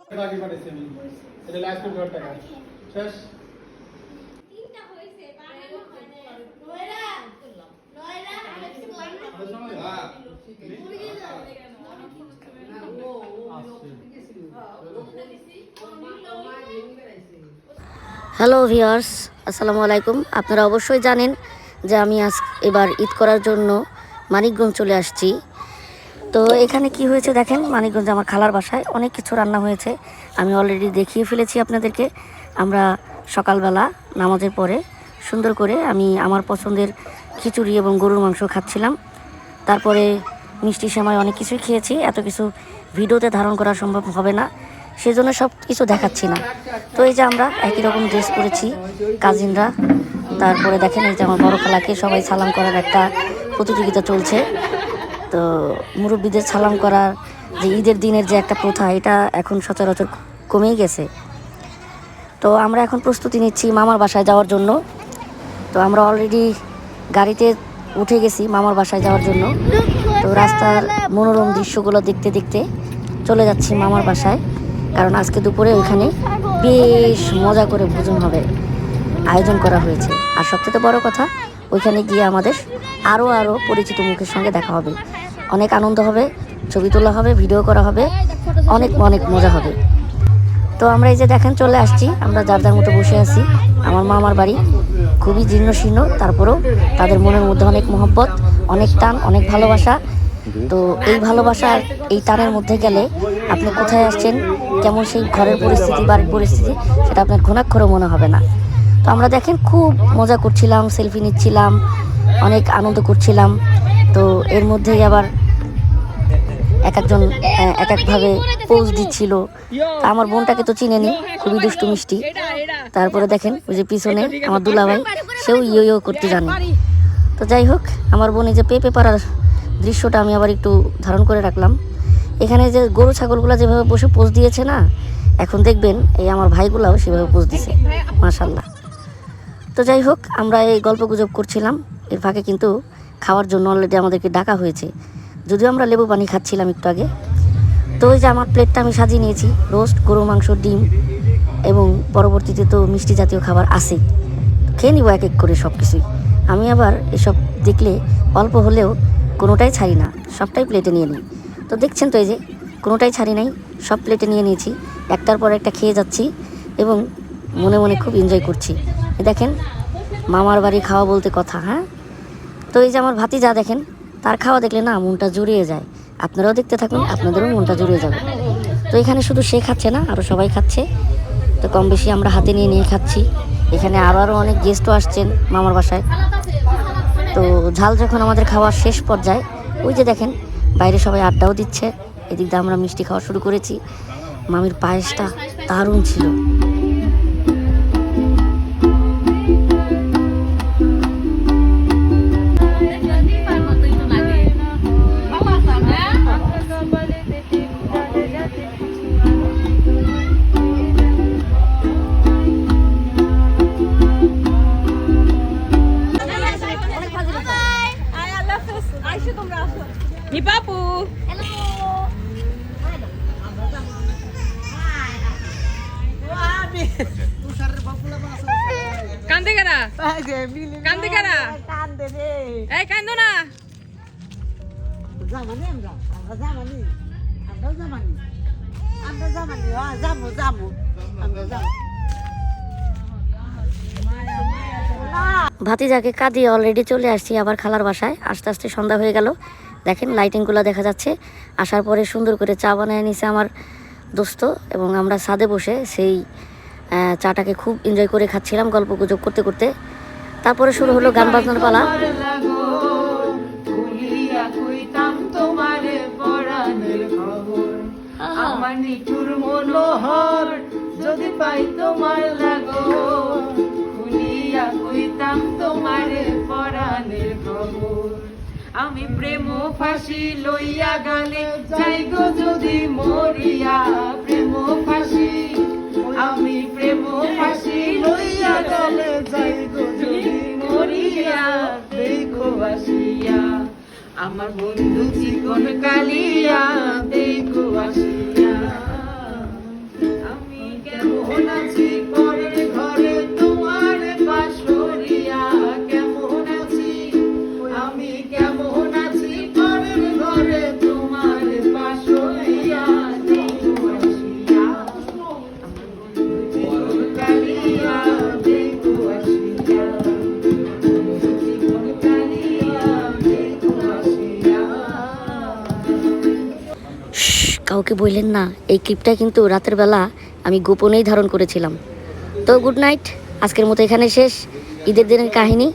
আগে পাঠাইছি আমি এটা লাস্ট করে টাকা শেষ তিনটা হইছে বানানো হয় না নয়রা আমি কিছু করি না হ্যালো ভিউয়ার্স, আসসালামু আলাইকুম। আপনারা অবশ্যই জানেন যে আমি এবার ঈদ করার জন্য মানিকগঞ্জ চলে আসছি। তো এখানে কি হয়েছে দেখেন, মানিকগঞ্জ আমার খালার বাসায় অনেক কিছু রান্না হয়েছে। আমি অলরেডি দেখিয়ে ফেলেছি আপনাদেরকে। আমরা সকালবেলা নামাজের পরে সুন্দর করে আমি আমার পছন্দের খিচুড়ি এবং গরুর মাংস খাচ্ছিলাম। তারপরে মিষ্টি সেমাই অনেক কিছুই খেয়েছি। এত কিছু ভিডিওতে ধারণ করা সম্ভব হবে না, সেজন্য সব কিছু দেখাচ্ছি না। তো এই যে আমরা একই রকম ড্রেস পরেছি কাজিনরা। তারপরে দেখেন এই যে আমার বড় খালাকে সবাই সালাম করার একটা প্রতিযোগিতা চলছে। তো মুরব্বীদের সালাম করার যে ঈদের দিনের যে একটা প্রথা, এটা এখন সচরাচর কমেই গেছে। তো আমরা এখন প্রস্তুতি নিচ্ছি মামার বাসায় যাওয়ার জন্য। তো আমরা অলরেডি গাড়িতে উঠে গেছি মামার বাসায় যাওয়ার জন্য। তো রাস্তার মনোরম দৃশ্যগুলো দেখতে দেখতে চলে যাচ্ছি মামার বাসায়, কারণ আজকে দুপুরে ওইখানে বেশ মজা করে ভোজন হবে, আয়োজন করা হয়েছে। আর সবথেকে বড় কথা, ওইখানে গিয়ে আমাদের আরও পরিচিত মুখের সঙ্গে দেখা হবে, অনেক আনন্দ হবে, ছবি তোলা হবে, ভিডিও করা হবে, অনেক অনেক মজা হবে। তো আমরা এই যে দেখেন চলে আসছি, আমরা যার যার মতো বসে আছি। আমার মামার বাড়ি খুবই জীর্ণ শীর্ণ, তারপরেও তাদের মনের মধ্যে অনেক মহব্বত, অনেক টান, অনেক ভালোবাসা। তো এই ভালোবাসার এই টানের মধ্যে গেলে আপনি কোথায় আসছেন, কেমন সেই ঘরের পরিস্থিতি, বাড়ির পরিস্থিতি, সেটা আপনার ঘুণাক্ষরেও মনে হবে না। তো আমরা দেখেন খুব মজা করছিলাম, সেলফি নিচ্ছিলাম, অনেক আনন্দ করছিলাম। তো এর মধ্যেই আবার একজন এক একভাবে পোজ দিচ্ছিল। আমার বোনটাকে তো চিনেনি, খুবই দুষ্টু মিষ্টি। তারপরে দেখেন ওই যে পিছনে আমার দুলাভাই, সেও ইয়ো করতে জানে। তো যাই হোক, আমার বোন এই যে পেঁপে পাড়ার দৃশ্যটা আমি আবার একটু ধারণ করে রাখলাম। এখানে যে গরু ছাগলগুলো যেভাবে বসে পোজ দিয়েছে না, এখন দেখবেন এই আমার ভাইগুলাও সেভাবে পোজ দিছে, মাশাল্লাহ। তো যাই হোক, আমরা এই গল্প গুজব করছিলাম, এর ফাঁকে কিন্তু খাওয়ার জন্য অলরেডি আমাদেরকে ডাকা হয়েছে। যদিও আমরা লেবু পানি খাচ্ছিলাম একটু আগে। তো ওই যে আমার প্লেটটা আমি সাজিয়ে নিয়েছি, রোস্ট, গরু মাংস, ডিম এবং পরবর্তীতে তো মিষ্টি জাতীয় খাবার আছেই। খেয়ে নিব এক এক করে সব কিছুই। আমি আবার এসব দেখলে অল্প হলেও কোনোটাই ছাড়ি না, সবটাই প্লেটে নিয়ে নিই। তো দেখছেন তো এই যে কোনোটাই ছাড়ি নাই, সব প্লেটে নিয়ে নিয়েছি, একটার পর একটা খেয়ে যাচ্ছি এবং মনে মনে খুব এনজয় করছি। দেখেন মামার বাড়ি খাওয়া বলতে কথা। হ্যাঁ, তো এই যে আমার ভাতিজা দেখেন, তার খাওয়া দেখলে না মনটা জুড়িয়ে যায়। আপনারাও দেখতে থাকুন, আপনাদেরও মনটা জুড়িয়ে যাবে। তো এখানে শুধু সে খাচ্ছে না, আরও সবাই খাচ্ছে। তো কম বেশি আমরা হাতে নিয়ে নিয়ে খাচ্ছি। এখানে আরও অনেক গেস্টও আসছেন মামার বাসায়। তো ঝাল যখন আমাদের খাওয়ার শেষ পর্যায়ে, ওই যে দেখেন বাইরে সবাই আড্ডাও দিচ্ছে, এদিক দিয়ে আমরা মিষ্টি খাওয়া শুরু করেছি। মামির পায়েসটা দারুণ ছিল। Papu. Kande kara? Kande kara? Eh kando na? Zamani আমরা জামানি জামু ভাতিজাকে কাঁদিয়ে অলরেডি চলে আসছি আবার খালার বাসায়। আস্তে আস্তে সন্ধ্যা হয়ে গেল। দেখেন লাইটিংগুলো দেখা যাচ্ছে। আসার পরে সুন্দর করে চা বানিয়ে নিছে আমার দোস্ত, এবং আমরা ছাদে বসে সেই চাটাকে খুব এনজয় করে খাচ্ছিলাম গল্প গুজব করতে করতে। তারপরে শুরু হলো গান বাজনার পালা। যদি পাই তোমার লাগো খুলিয়া কইতাম তোমার পরাণের খবর। আমি প্রেম ফাঁসি লইয়া গানে যাই গো যদি মরিয়া, প্রেম ফাঁসি আমি প্রেম ফাঁসি লইয়া গানে যাই গো যদি মরিয়া, দেখো আসিয়া আমার বন্ধু চিকন কালিয়া, দেখো আসিয়া। কেমন আছি পরের ঘরে তোমার বাসরিয়া কেমন আছি আমি কেমন আছি পরের ঘরে তোমার বাসরিয়া দেখো আসিয়া জীবন কালিয়া দেখো আসিয়া জীবন কালিয়া দেখো আসিয়া। কাউকে বললেন না, এই ক্লিপটা কিন্তু রাতের বেলা আমি গোপনেই ধারণ করেছিলাম। তো গুড নাইট, আজকের মতো এখানে শেষ ঈদের দিনের কাহিনী।